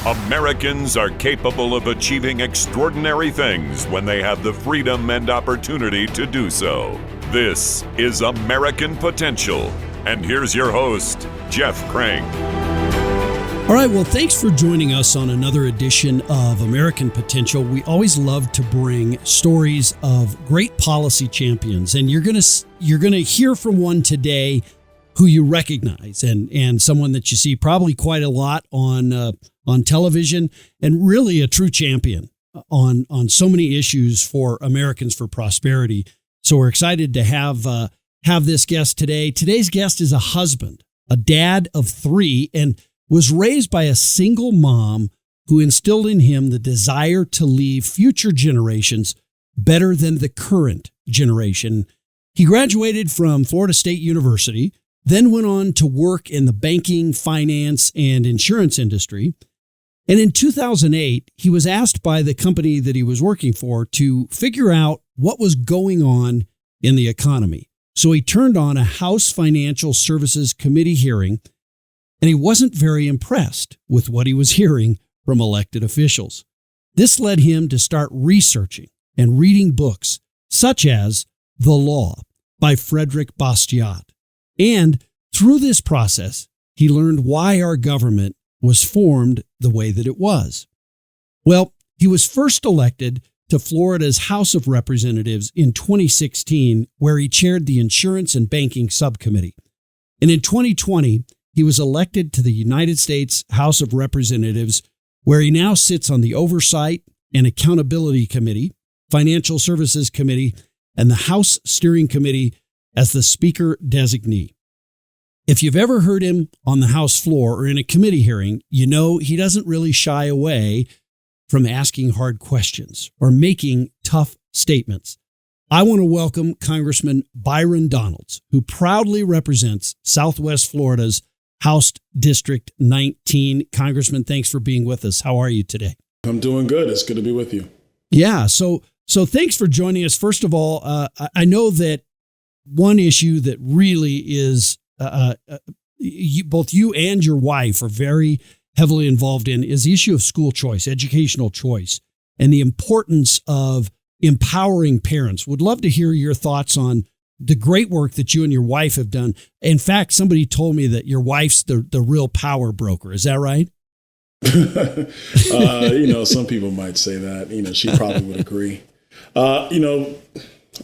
Americans are capable of achieving extraordinary things when they have the freedom and opportunity to do so. This is American Potential. And here's your host, Jeff Crank. All right, well, thanks for joining us on another edition of American Potential. We always love to bring stories of great policy champions, and you're gonna hear from one today who you recognize, and someone that you see probably quite a lot on television, and really a true champion on so many issues for Americans for prosperity. So we're excited to have this guest today. Today's guest is a husband, a dad of 3, and was raised by a single mom who instilled in him the desire to leave future generations better than the current generation. He graduated from Florida State University, then went on to work in the banking, finance, and insurance industry. And in 2008, he was asked by the company that he was working for to figure out what was going on in the economy. So he turned on a House Financial Services Committee hearing, and he wasn't very impressed with what he was hearing from elected officials. This led him to start researching and reading books such as The Law by Frederick Bastiat. And through this process, he learned why our government was formed the way that it was. Well, he was first elected to Florida's House of Representatives in 2016, where he chaired the Insurance and Banking Subcommittee. And in 2020, he was elected to the United States House of Representatives, where he now sits on the Oversight and Accountability Committee, Financial Services Committee, and the House Steering Committee as the Speaker designee. If you've ever heard him on the House floor or in a committee hearing, you know he doesn't really shy away from asking hard questions or making tough statements. I want to welcome Congressman Byron Donalds, who proudly represents Southwest Florida's House District 19. Congressman, thanks for being with us. How are you today? I'm doing good. It's good to be with you. Yeah, so thanks for joining us. First of all, I know that one issue that really is both you and your wife are very heavily involved in is the issue of school choice, educational choice, and the importance of empowering parents. Would love to hear your thoughts on the great work that you and your wife have done. In fact, somebody told me that your wife's the real power broker. Is that right? Some people might say that. She probably would agree.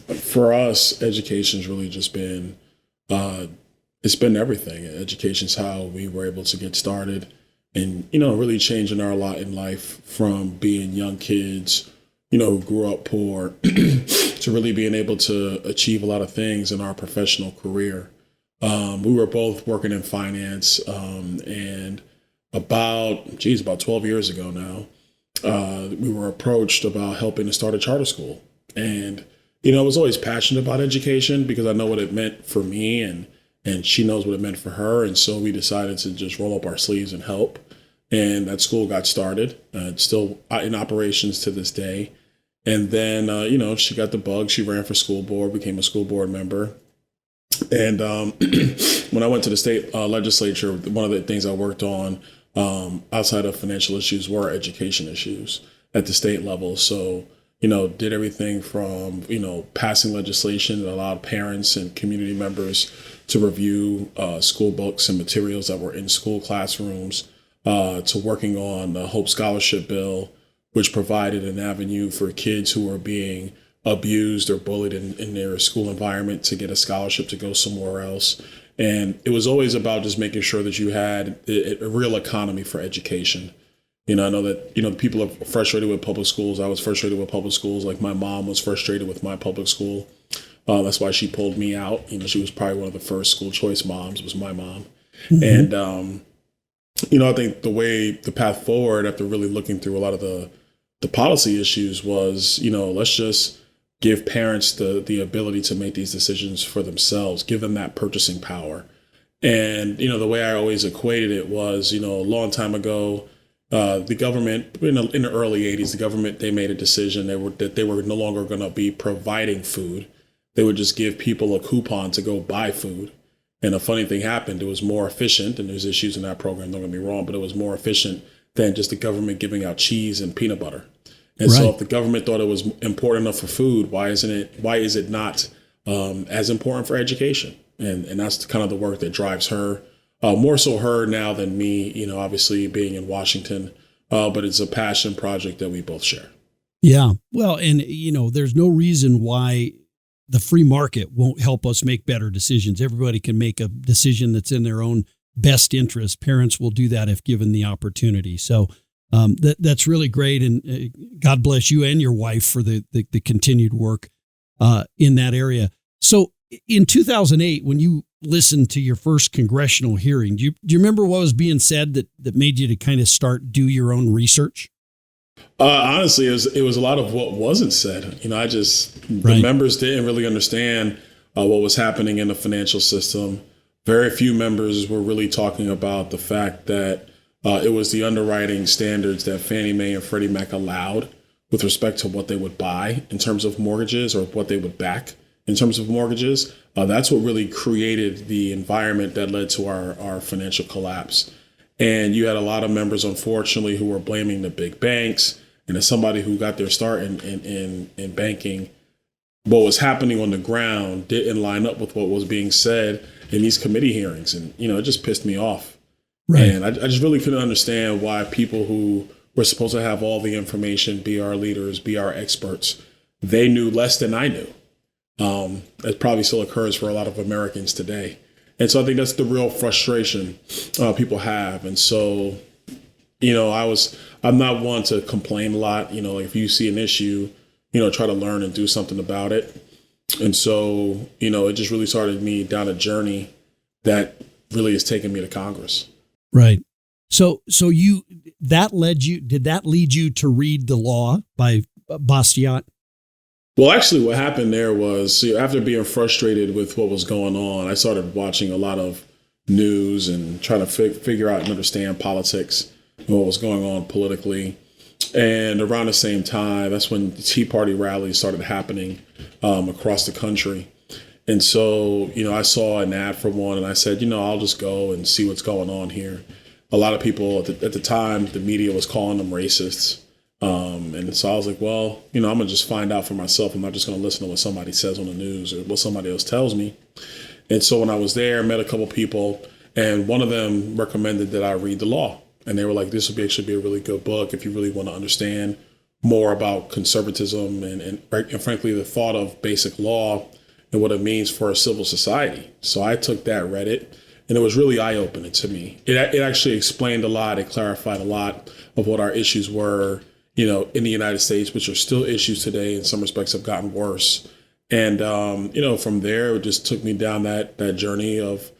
For us, education's really just been, it's been everything. Education's how we were able to get started and, really changing our lot in life from being young kids, who grew up poor to really being able to achieve a lot of things in our professional career. We were both working in finance, and about 12 years ago now, we were approached about helping to start a charter school. And, I was always passionate about education because I know what it meant for me and she knows what it meant for her. And so we decided to just roll up our sleeves and help. And that school got started. It's still in operations to this day. And then, she got the bug. She ran for school board, became a school board member. And when I went to the state legislature, one of the things I worked on outside of financial issues were education issues at the state level. So, did everything from, passing legislation that allowed parents and community members to review school books and materials that were in school classrooms, to working on the Hope Scholarship Bill, which provided an avenue for kids who were being abused or bullied in their school environment to get a scholarship to go somewhere else. And it was always about just making sure that you had a real economy for education. I know that, people are frustrated with public schools. I was frustrated with public schools. Like my mom was frustrated with my public school. That's why she pulled me out. She was probably one of the first school choice moms, was my mom. Mm-hmm. And, I think the path forward after really looking through a lot of the policy issues was, let's just give parents the ability to make these decisions for themselves, give them that purchasing power. And, the way I always equated it was, a long time ago, the government, in the early 80s, the government, they made a decision that they were no longer going to be providing food. They would just give people a coupon to go buy food. And a funny thing happened. It was more efficient, and there's issues in that program, don't get me wrong, but it was more efficient than just the government giving out cheese and peanut butter. And Right. so if the government thought it was important enough for food, why is it not as important for education? And that's kind of the work that drives her, more so her now than me, obviously being in Washington. But it's a passion project that we both share. Yeah. Well, and, there's no reason why the free market won't help us make better decisions. Everybody can make a decision that's in their own best interest. Parents will do that if given the opportunity. So that's really great. And God bless you and your wife for the continued work in that area. So in 2008, when you listened to your first congressional hearing, do you remember what was being said that made you to kind of do your own research? Honestly, it was a lot of what wasn't said. The members didn't really understand what was happening in the financial system. Very few members were really talking about the fact that it was the underwriting standards that Fannie Mae and Freddie Mac allowed with respect to what they would buy in terms of mortgages or what they would back in terms of mortgages. That's what really created the environment that led to our financial collapse. And you had a lot of members, unfortunately, who were blaming the big banks. And as somebody who got their start in banking, what was happening on the ground didn't line up with what was being said in these committee hearings. And, it just pissed me off. Right. And I just really couldn't understand why people who were supposed to have all the information, be our leaders, be our experts, they knew less than I knew. That probably still occurs for a lot of Americans today. And so I think that's the real frustration people have. And so, I'm not one to complain a lot. Like if you see an issue, try to learn and do something about it. And so, it just really started me down a journey that really has taken me to Congress. Right. So did that lead you to read The Law by Bastiat? Well, actually, what happened there was after being frustrated with what was going on, I started watching a lot of news and trying to figure out and understand politics and what was going on politically. And around the same time, that's when the Tea Party rallies started happening across the country. And so, I saw an ad for one and I said, I'll just go and see what's going on here. A lot of people at the time, the media was calling them racists. And so I was like, well, I'm going to just find out for myself. I'm not just going to listen to what somebody says on the news or what somebody else tells me. And so when I was there, I met a couple people and one of them recommended that I read The Law. And they were like, this would actually be a really good book if you really want to understand more about conservatism and frankly, the thought of basic law and what it means for a civil society. So I took that, read it, and it was really eye-opening to me. It actually explained a lot. It clarified a lot of what our issues were, in the United States, which are still issues today. In some respects have gotten worse. And, from there, it just took me down that journey of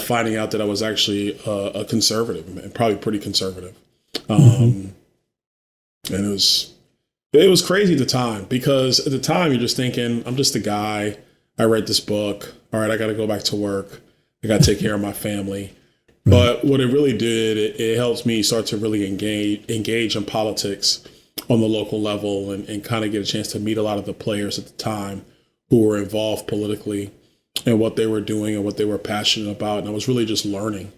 finding out that I was actually a conservative and probably pretty conservative. And it was crazy at the time because at the time you're just thinking, I'm just a guy. I read this book. All right, I got to go back to work. I got to take care of my family. Right. But what it really did, it helps me start to really engage in politics on the local level and kind of get a chance to meet a lot of the players at the time who were involved politically and what they were doing and what they were passionate about. And I was really just learning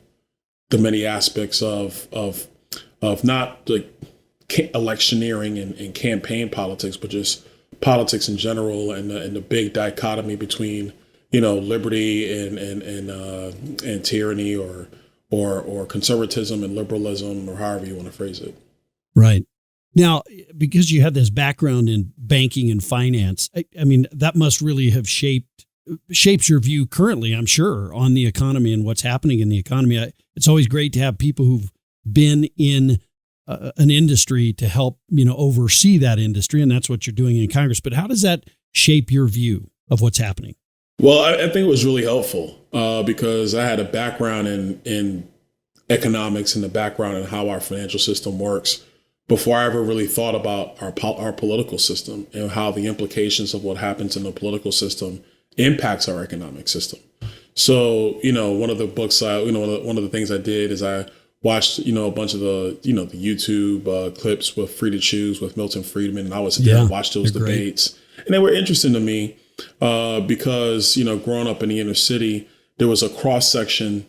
the many aspects of not like electioneering and campaign politics, but just politics in general and the big dichotomy between, liberty and tyranny or conservatism and liberalism or however you want to phrase it. Right. Now, because you had this background in banking and finance, I mean, that must really have shapes your view currently, I'm sure, on the economy and what's happening in the economy. It's always great to have people who've been in an industry to help, oversee that industry. And that's what you're doing in Congress. But how does that shape your view of what's happening? Well, I think it was really helpful because I had a background in economics and the background in how our financial system works before I ever really thought about our political system and how the implications of what happens in the political system impacts our economic system. So, one of the books, one of the things I did is I watched, a bunch of the YouTube clips with Free to Choose with Milton Friedman. And I would sit there and watch those debates. And they were interesting to me because, growing up in the inner city, there was a cross section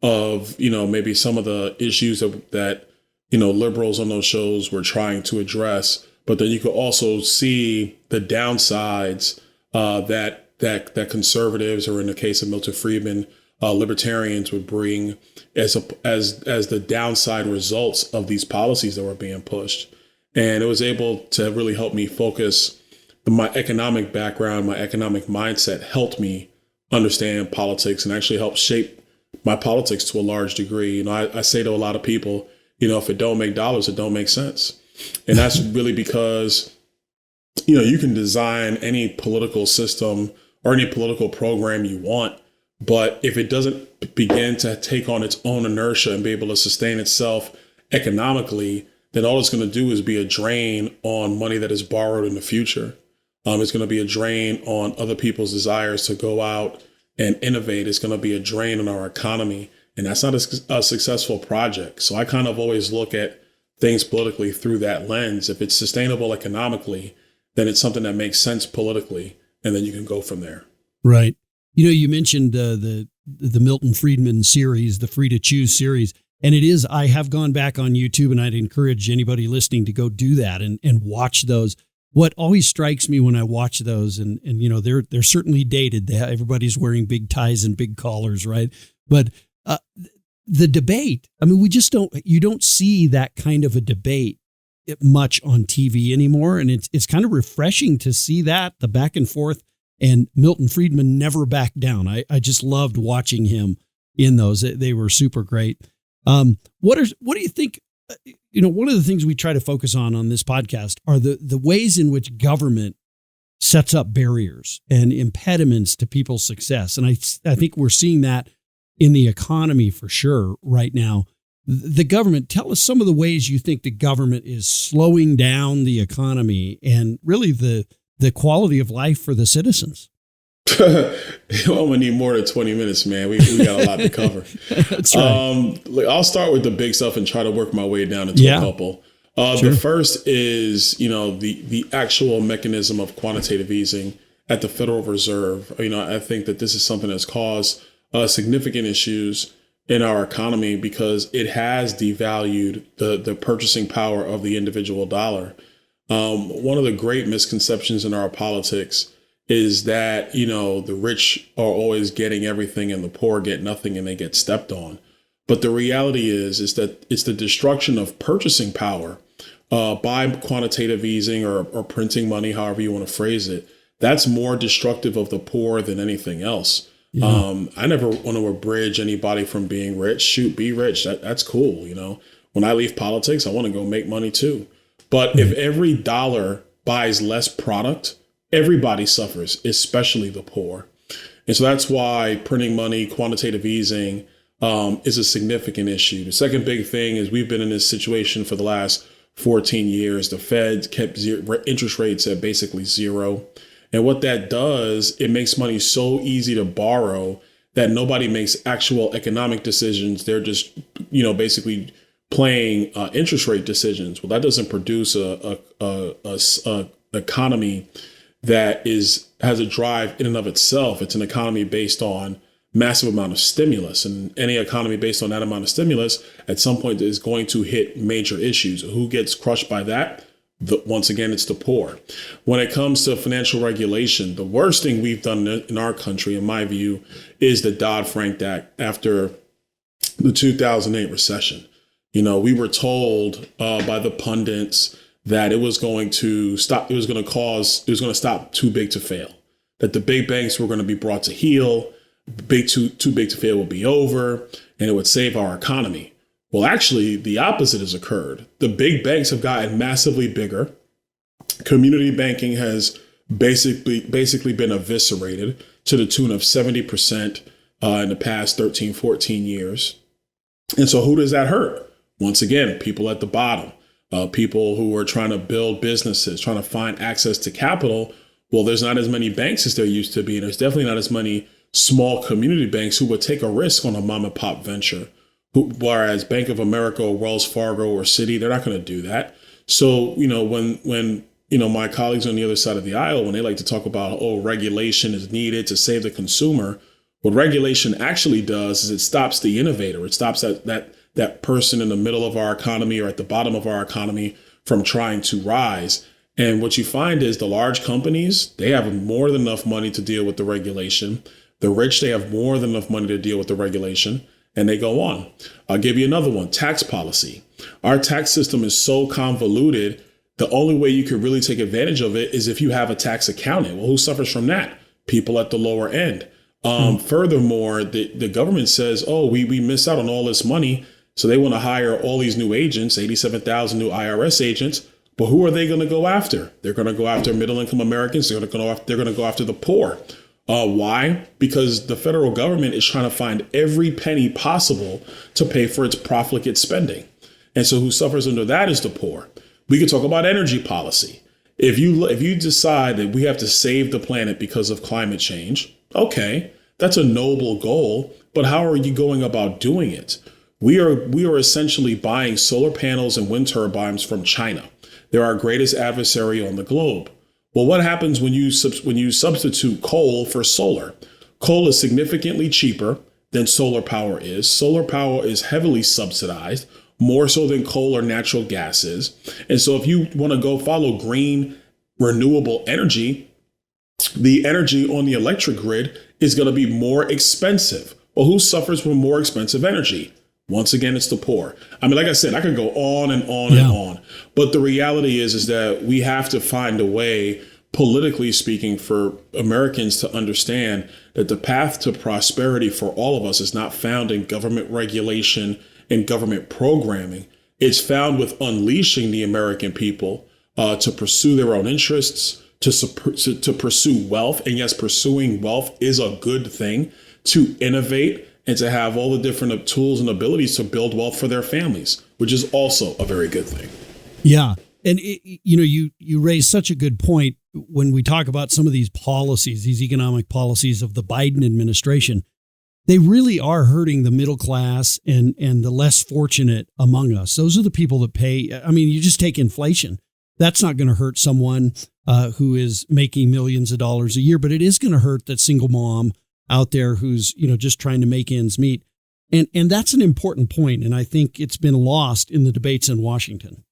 of, maybe some of the issues that liberals on those shows were trying to address. But then you could also see the downsides that conservatives, or in the case of Milton Friedman, libertarians would bring as the downside results of these policies that were being pushed. And it was able to really help me focus. My economic background, my economic mindset helped me understand politics and actually helped shape my politics to a large degree. I say to a lot of people, if it don't make dollars, it don't make sense. And that's really because, you can design any political system or any political program you want, but if it doesn't begin to take on its own inertia and be able to sustain itself economically, then all it's going to do is be a drain on money that is borrowed in the future. It's going to be a drain on other people's desires to go out and innovate. It's going to be a drain on our economy. And that's not a successful project. So I kind of always look at things politically through that lens. If it's sustainable economically, then it's something that makes sense politically. And then you can go from there. Right. You mentioned the Milton Friedman series, the Free to Choose series. And I have gone back on YouTube, and I'd encourage anybody listening to go do that and watch those. What always strikes me when I watch those, and they're certainly dated. Everybody's wearing big ties and big collars, right? But the debate, you don't see that kind of a debate much on TV anymore. And it's kind of refreshing to see the back and forth, and Milton Friedman never backed down. I just loved watching him in those. They were super great. What do you think? One of the things we try to focus on this podcast are the ways in which government sets up barriers and impediments to people's success. And I think we're seeing that in the economy for sure right now. The government, tell us some of the ways you think the government is slowing down the economy and really the quality of life for the citizens. I'm gonna need more than 20 minutes, man. We got a lot to cover. That's right. I'll start with the big stuff and try to work my way down into a couple. Sure. The first is, the actual mechanism of quantitative easing at the Federal Reserve. I think that this is something that's caused significant issues in our economy because it has devalued the purchasing power of the individual dollar. One of the great misconceptions in our politics is that, the rich are always getting everything and the poor get nothing and they get stepped on. But the reality is that it's the destruction of purchasing power by quantitative easing or printing money, however you want to phrase it. That's more destructive of the poor than anything else. Yeah. I never want to abridge anybody from being rich. Shoot, be rich. That's cool. When I leave politics, I want to go make money too. But if every dollar buys less product, everybody suffers, especially the poor. And so that's why printing money, quantitative easing is a significant issue. The second big thing is we've been in this situation for the last 14 years. The Fed kept interest rates at basically zero. And what that does, it makes money so easy to borrow that nobody makes actual economic decisions. They're just, basically playing interest rate decisions. Well, that doesn't produce a economy that has a drive in and of itself. It's an economy based on massive amount of stimulus, and any economy based on that amount of stimulus at some point is going to hit major issues. Who gets crushed by that? Once again, it's the poor. When it comes to financial regulation, the worst thing we've done in our country, in my view, is the Dodd-Frank Act after the 2008 recession. We were told by the pundits that it was going to stop. It was going to stop too big to fail. That the big banks were going to be brought to heel. Too big to fail will be over, and it would save our economy. Well, actually, the opposite has occurred. The big banks have gotten massively bigger. Community banking has basically been eviscerated to the tune of 70% in the past 13, 14 years. And so who does that hurt? Once again, people at the bottom, people who are trying to build businesses, trying to find access to capital. Well, there's not as many banks as there used to be. And there's definitely not as many small community banks who would take a risk on a mom and pop venture. Whereas Bank of America or Wells Fargo or Citi, they're not going to do that. So, when my colleagues on the other side of the aisle, when they like to talk about, regulation is needed to save the consumer, what regulation actually does is it stops the innovator. It stops that that person in the middle of our economy or at the bottom of our economy from trying to rise. And what you find is the large companies, they have more than enough money to deal with the regulation. The rich, they have more than enough money to deal with the regulation, and they go on. I'll give you another one, tax policy. Our tax system is so convoluted. The only way you could really take advantage of it is if you have a tax accountant. Well, who suffers from that? People at the lower end. Furthermore, the government says, oh, we miss out on all this money. So they want to hire all these new agents, 87,000 new IRS agents. But who are they going to go after? They're going to go after middle income Americans. They're going to go after the poor. Why? Because the federal government is trying to find every penny possible to pay for its profligate spending. And so who suffers under that is the poor. We could talk about energy policy. If you decide that we have to save the planet because of climate change, okay, that's a noble goal. But how are you going about doing it? We are essentially buying solar panels and wind turbines from China. They're our greatest adversary on the globe. Well, what happens when you substitute coal for solar? Coal is significantly cheaper than solar power is. Solar power is heavily subsidized, more so than coal or natural gas is. And so if you want to go follow green, renewable energy, the energy on the electric grid is going to be more expensive. Well, who suffers from more expensive energy? Once again, it's the poor. I mean, like I said, I could go on and on and on. But the reality is that we have to find a way, politically speaking, for Americans to understand that the path to prosperity for all of us is not found in government regulation and government programming. It's found with unleashing the American people to pursue their own interests, to pursue wealth. And yes, pursuing wealth is a good thing, to innovate, and to have all the different tools and abilities to build wealth for their families, which is also a very good thing. Yeah. And, you raise such a good point when we talk about some of these policies, these economic policies of the Biden administration. They really are hurting the middle class and the less fortunate among us. Those are the people that pay. I mean, you just take inflation. That's not going to hurt someone who is making millions of dollars a year, but it is going to hurt that single mom out there who's, just trying to make ends meet. And that's an important point. And I think it's been lost in the debates in Washington.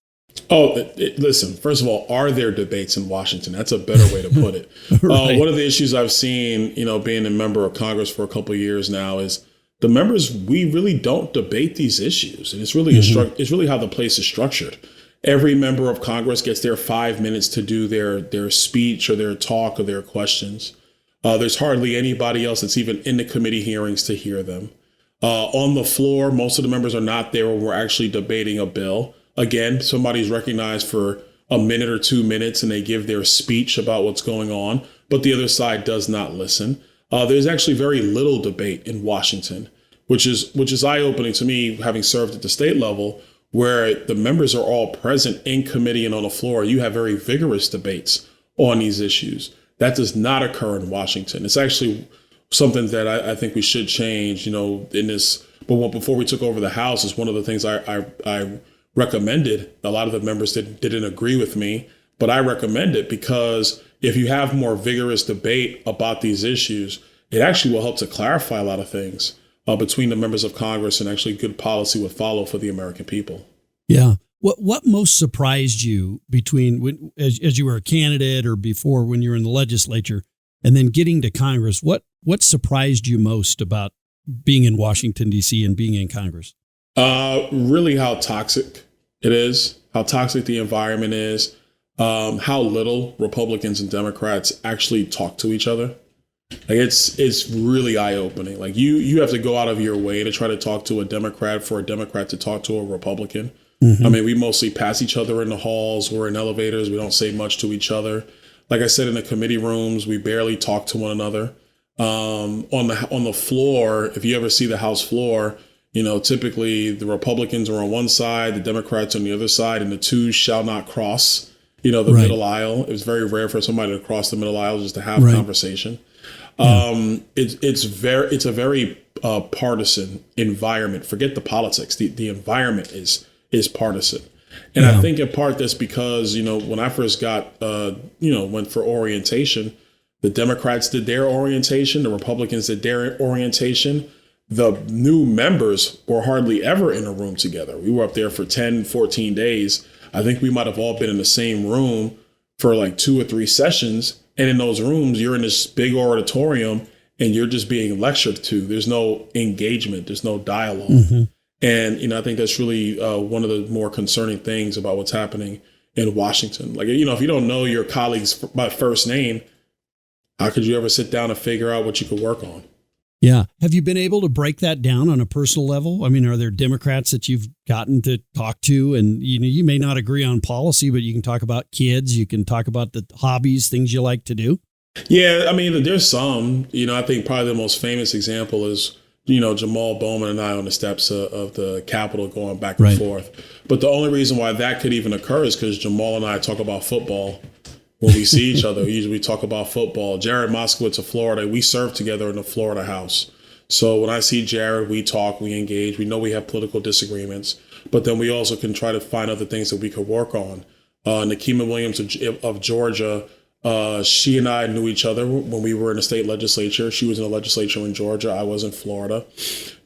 Oh, listen, first of all, are there debates in Washington? That's a better way to put it. Right. One of the issues I've seen, being a member of Congress for a couple of years now is the members, we really don't debate these issues. And it's really it's really how the place is structured. Every member of Congress gets their 5 minutes to do their speech or their talk or their questions. There's hardly anybody else that's even in the committee hearings to hear them. On the floor, most of the members are not there when we're actually debating a bill. Again, somebody's recognized for a minute or 2 minutes and they give their speech about what's going on, but the other side does not listen. There's actually very little debate in Washington, which is eye-opening to me, having served at the state level, where the members are all present in committee and on the floor. You have very vigorous debates on these issues. That does not occur in Washington. It's actually something that I think we should change, in this. But before we took over the House, is one of the things I recommended. A lot of the members didn't agree with me, but I recommend it because if you have more vigorous debate about these issues, it actually will help to clarify a lot of things between the members of Congress, and actually good policy would follow for the American people. Yeah. What most surprised you between as you were a candidate or before when you were in the legislature and then getting to Congress? What surprised you most about being in Washington, D.C. and being in Congress? Really how toxic it is, how toxic the environment is, how little Republicans and Democrats actually talk to each other. Like it's really eye-opening. Like you have to go out of your way to try to talk to a Democrat for a Democrat to talk to a Republican. I mean, we mostly pass each other in the halls. We're in elevators. We don't say much to each other. Like I said, in the committee rooms, we barely talk to one another. On the floor, if you ever see the House floor, typically the Republicans are on one side, the Democrats on the other side, and the two shall not cross, the middle aisle. It was very rare for somebody to cross the middle aisle just to have a conversation. It's a very partisan environment. Forget the politics. The environment is partisan. And I think in part that's because, when I first got, went for orientation, the Democrats did their orientation, the Republicans did their orientation. the new members were hardly ever in a room together. We were up there for 10, 14 days. I think we might have all been in the same room for like 2 or 3 sessions. And in those rooms, you're in this big auditorium and you're just being lectured to. There's no engagement. There's no dialogue. Mm-hmm. And, I think that's really one of the more concerning things about what's happening in Washington. Like, if you don't know your colleagues by first name, how could you ever sit down and figure out what you could work on? Yeah. Have you been able to break that down on a personal level? I mean, are there Democrats that you've gotten to talk to? And, you may not agree on policy, but you can talk about kids. You can talk about the hobbies, things you like to do. Yeah. I mean, there's some, I think probably the most famous example is, Jamal Bowman and I on the steps of the Capitol going back and forth. But the only reason why that could even occur is because Jamal and I talk about football. When we see each other, we usually talk about football. Jared Moskowitz of Florida, we serve together in the Florida House. So when I see Jared, we talk, we engage. We know we have political disagreements, but then we also can try to find other things that we could work on. Nikema Williams of Georgia, she and I knew each other when we were in the state legislature. She was in the legislature in Georgia. I was in Florida.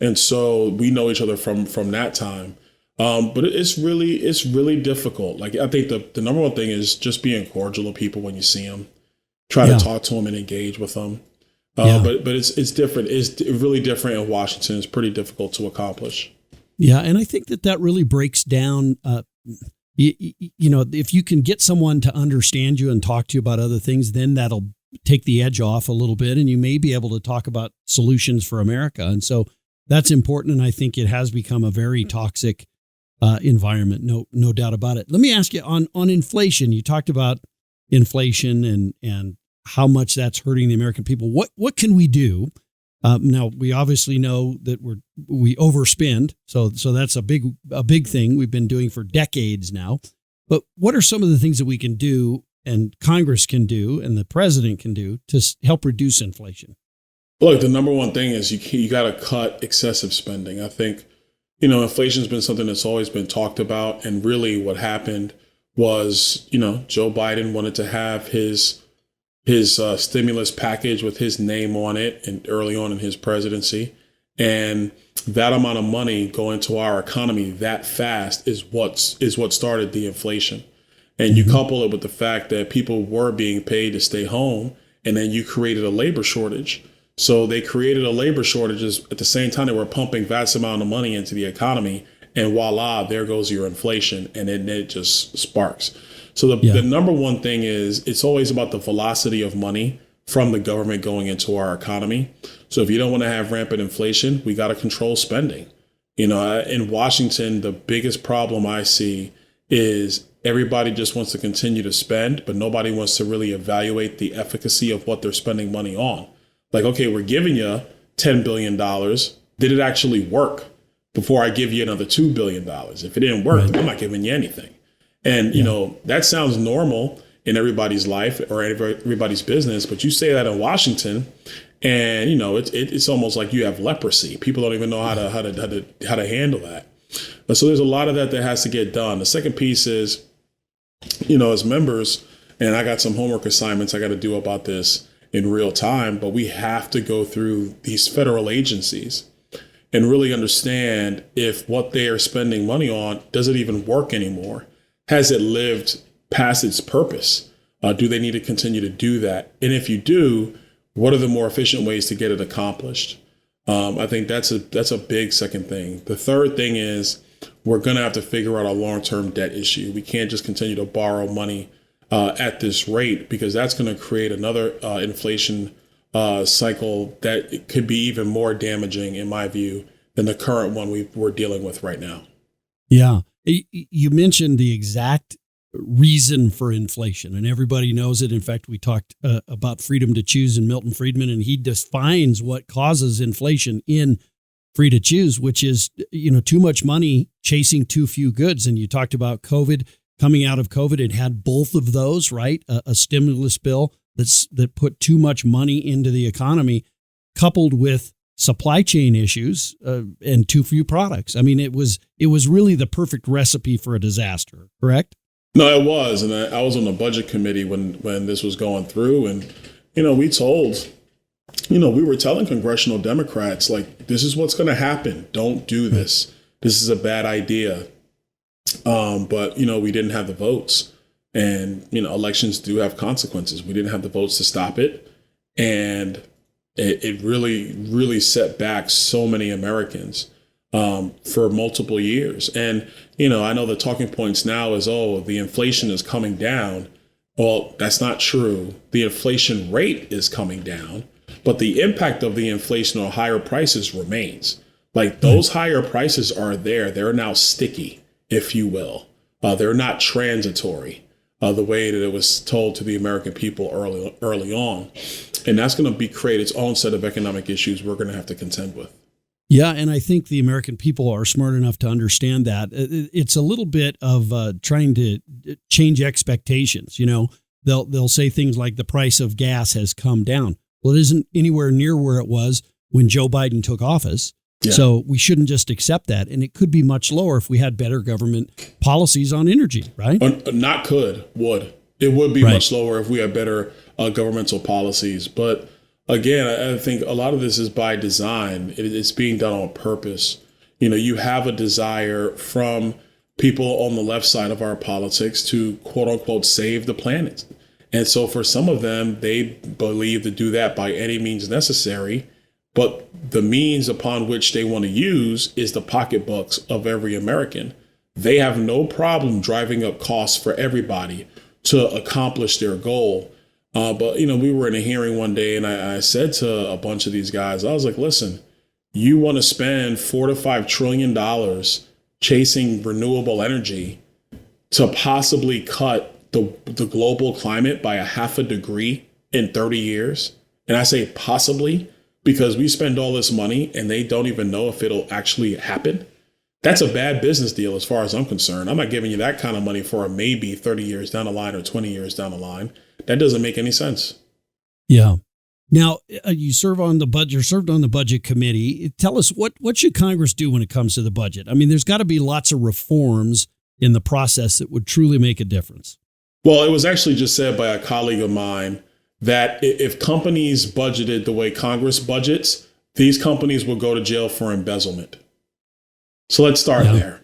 And so we know each other from that time. But it's really difficult. Like, I think the number one thing is just being cordial to people when you see them. Try to talk to them and engage with them. But it's different. It's really different in Washington. It's pretty difficult to accomplish. Yeah, and I think that really breaks down. If you can get someone to understand you and talk to you about other things, then that'll take the edge off a little bit, and you may be able to talk about solutions for America. And so that's important. And I think it has become a very toxic environment. No doubt about it. Let me ask you on inflation. You talked about inflation and how much that's hurting the American people. What can we do? Now we obviously know that we overspend. So that's a big thing we've been doing for decades now. But what are some of the things that we can do and Congress can do and the president can do to help reduce inflation? Look, the number one thing is you got to cut excessive spending. I think inflation's been something that's always been talked about. And really what happened was, Joe Biden wanted to have his stimulus package with his name on it and early on in his presidency. And that amount of money going to our economy that fast is what started the inflation. And you couple it with the fact that people were being paid to stay home, and then you created a labor shortage. So they created a labor shortage at the same time they were pumping vast amount of money into the economy, and voila, there goes your inflation, and then it just sparks. So the number one thing is it's always about the velocity of money from the government going into our economy. So if you don't want to have rampant inflation, we got to control spending. In Washington, the biggest problem I see is everybody just wants to continue to spend, but nobody wants to really evaluate the efficacy of what they're spending money on. Like, okay, we're giving you $10 billion. Did it actually work before I give you another $2 billion? If it didn't work, then I'm not giving you anything. And, that sounds normal in everybody's life or everybody's business. But you say that in Washington and, it's almost like you have leprosy. People don't even know how to handle that. So there's a lot of that has to get done. The second piece is, as members, and I got some homework assignments I got to do about this in real time, but we have to go through these federal agencies and really understand if what they are spending money on doesn't even work anymore. Has it lived past its purpose? Do they need to continue to do that? And if you do, what are the more efficient ways to get it accomplished? I think that's a big second thing. The third thing is we're going to have to figure out a long-term debt issue. We can't just continue to borrow money at this rate, because that's going to create another inflation cycle that could be even more damaging, in my view, than the current one we're dealing with right now. Yeah. You mentioned the exact reason for inflation, and everybody knows it. In fact, we talked about freedom to choose and Milton Friedman, and he defines what causes inflation in Free to Choose, which is, too much money chasing too few goods. And you talked about COVID. Coming out of COVID, it had both of those, right? A stimulus bill that put too much money into the economy, coupled with supply chain issues and too few products. I mean, it was really the perfect recipe for a disaster, correct? No, it was. And I was on the budget committee when this was going through. And, we told we were telling congressional Democrats, like, this is what's going to happen. Don't do this. This is a bad idea. But we didn't have the votes. And, elections do have consequences. We didn't have the votes to stop it. And it really, really set back so many Americans for multiple years. And, I know the talking points now is, the inflation is coming down. Well, that's not true. The inflation rate is coming down, but the impact of the inflation on higher prices remains. Like, those higher prices are there. They're now sticky, if you will. They're not transitory the way that it was told to the American people early on. And that's going to create its own set of economic issues we're going to have to contend with. Yeah, and I think the American people are smart enough to understand that. It's a little bit of trying to change expectations. They'll say things like the price of gas has come down. Well, it isn't anywhere near where it was when Joe Biden took office. Yeah. So we shouldn't just accept that. And it could be much lower if we had better government policies on energy, right? Would. It would be much lower if we had better governmental policies. But again, I think a lot of this is by design. It's being done on purpose. You have a desire from people on the left side of our politics to, quote unquote, save the planet. And so for some of them, they believe to do that by any means necessary. But the means upon which they want to use is the pocketbooks of every American. They have no problem driving up costs for everybody to accomplish their goal. But we were in a hearing one day, and I said to a bunch of these guys, I was like, listen, you want to spend $4 to $5 trillion chasing renewable energy to possibly cut the global climate by a half a degree in 30 years. And I say possibly, because we spend all this money and they don't even know if it'll actually happen. That's a bad business deal as far as I'm concerned. I'm not giving you that kind of money for a maybe 30 years down the line or 20 years down the line. That doesn't make any sense. Yeah. Now, you served on the budget committee. Tell us, what should Congress do when it comes to the budget? I mean, there's got to be lots of reforms in the process that would truly make a difference. Well, it was actually just said by a colleague of mine that if companies budgeted the way Congress budgets, these companies will go to jail for embezzlement. So let's start there.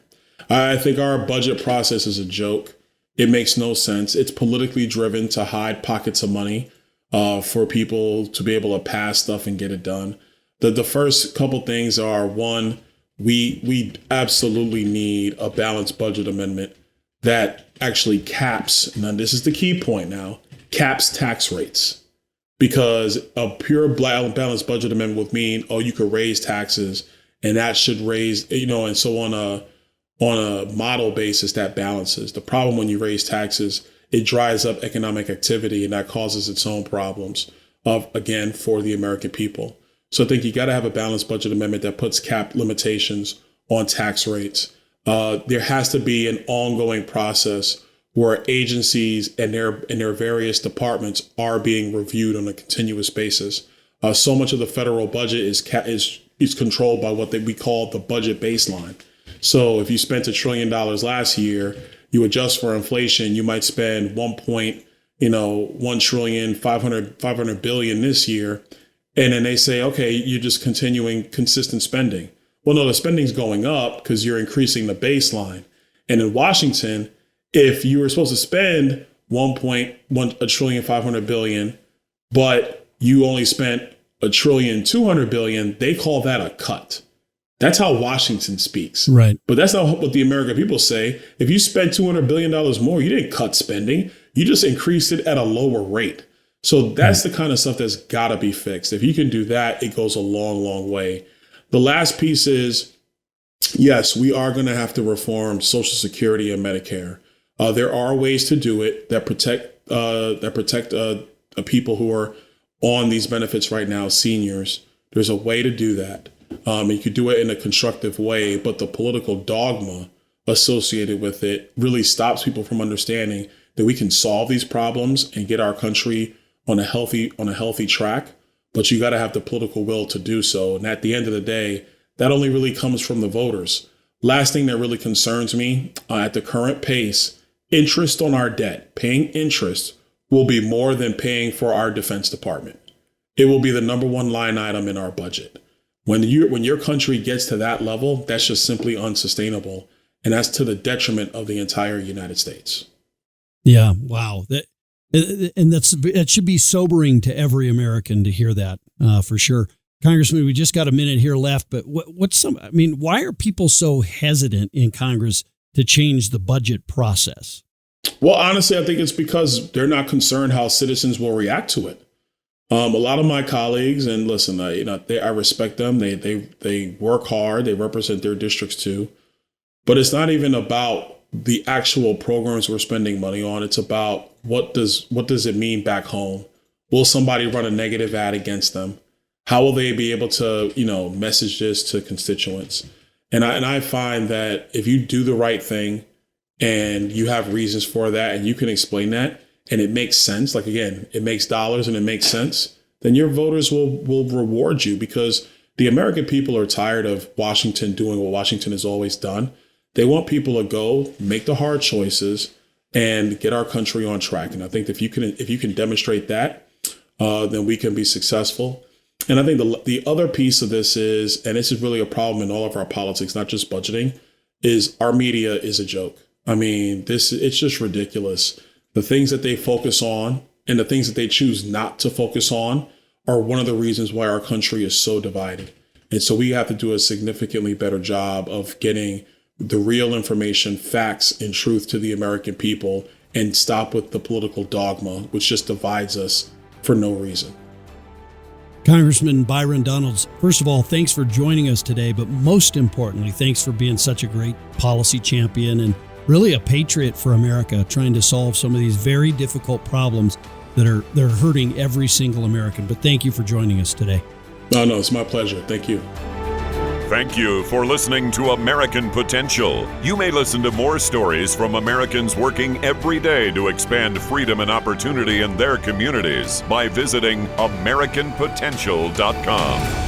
I think our budget process is a joke. It makes no sense. It's politically driven to hide pockets of money for people to be able to pass stuff and get it done. The first couple things are, one, we absolutely need a balanced budget amendment that actually caps, and this is the key point now, caps tax rates. Because a pure balanced budget amendment would mean, you could raise taxes and that should raise, and so on a model basis that balances. The problem when you raise taxes, it dries up economic activity, and that causes its own problems again, for the American people. So I think you got to have a balanced budget amendment that puts cap limitations on tax rates. There has to be an ongoing process where agencies and their various departments are being reviewed on a continuous basis. So much of the federal budget is controlled by what we call the budget baseline. So if you spent $1 trillion last year, you adjust for inflation, you might spend 1 trillion, 500 billion this year. And then they say, okay, you're just continuing consistent spending. Well, no, the spending's going up because you're increasing the baseline. And in Washington, if you were supposed to spend 1 trillion, 500 billion, but you only spent $1 trillion, 200 billion, they call that a cut. That's how Washington speaks. Right. But that's not what the American people say. If you spent $200 billion more, you didn't cut spending. You just increased it at a lower rate. So that's the kind of stuff that's got to be fixed. If you can do that, it goes a long, long way. The last piece is, yes, we are going to have to reform Social Security and Medicare. There are ways to do it that protect people who are on these benefits right now, seniors. There's a way to do that. You could do it in a constructive way, but the political dogma associated with it really stops people from understanding that we can solve these problems and get our country on a healthy track. But you got to have the political will to do so. And at the end of the day, that only really comes from the voters. Last thing that really concerns me, at the current pace, interest on our debt, paying interest will be more than paying for our Defense Department. it will be the number one line item in our budget. When your country gets to that level, that's just simply unsustainable. And that's to the detriment of the entire United States. Yeah. Wow. That should be sobering to every American to hear that, for sure. Congressman, we just got a minute here left, but why are people so hesitant in Congress to change the budget process? Well, honestly, I think it's because they're not concerned how citizens will react to it. A lot of my colleagues, and listen, I respect them. They work hard. They represent their districts too. But it's not even about the actual programs we're spending money on. It's about what does it mean back home? Will somebody run a negative ad against them? How will they be able to, message this to constituents? And I find that if you do the right thing and you have reasons for that and you can explain that and it makes sense, like, again, it makes dollars and it makes sense, then your voters will reward you, because the American people are tired of Washington doing what Washington has always done. They want people to go make the hard choices and get our country on track. And I think if you can demonstrate that, then we can be successful. And I think the other piece of this is, and this is really a problem in all of our politics, not just budgeting, is our media is a joke. I mean, it's just ridiculous. The things that they focus on and the things that they choose not to focus on are one of the reasons why our country is so divided. And so we have to do a significantly better job of getting the real information, facts, and truth to the American people, and stop with the political dogma, which just divides us for no reason. Congressman Byron Donalds, first of all, thanks for joining us today, but most importantly, thanks for being such a great policy champion and really a patriot for America, trying to solve some of these very difficult problems that are hurting every single American. But thank you for joining us today. No, it's my pleasure. Thank you. Thank you for listening to American Potential. You may listen to more stories from Americans working every day to expand freedom and opportunity in their communities by visiting AmericanPotential.com.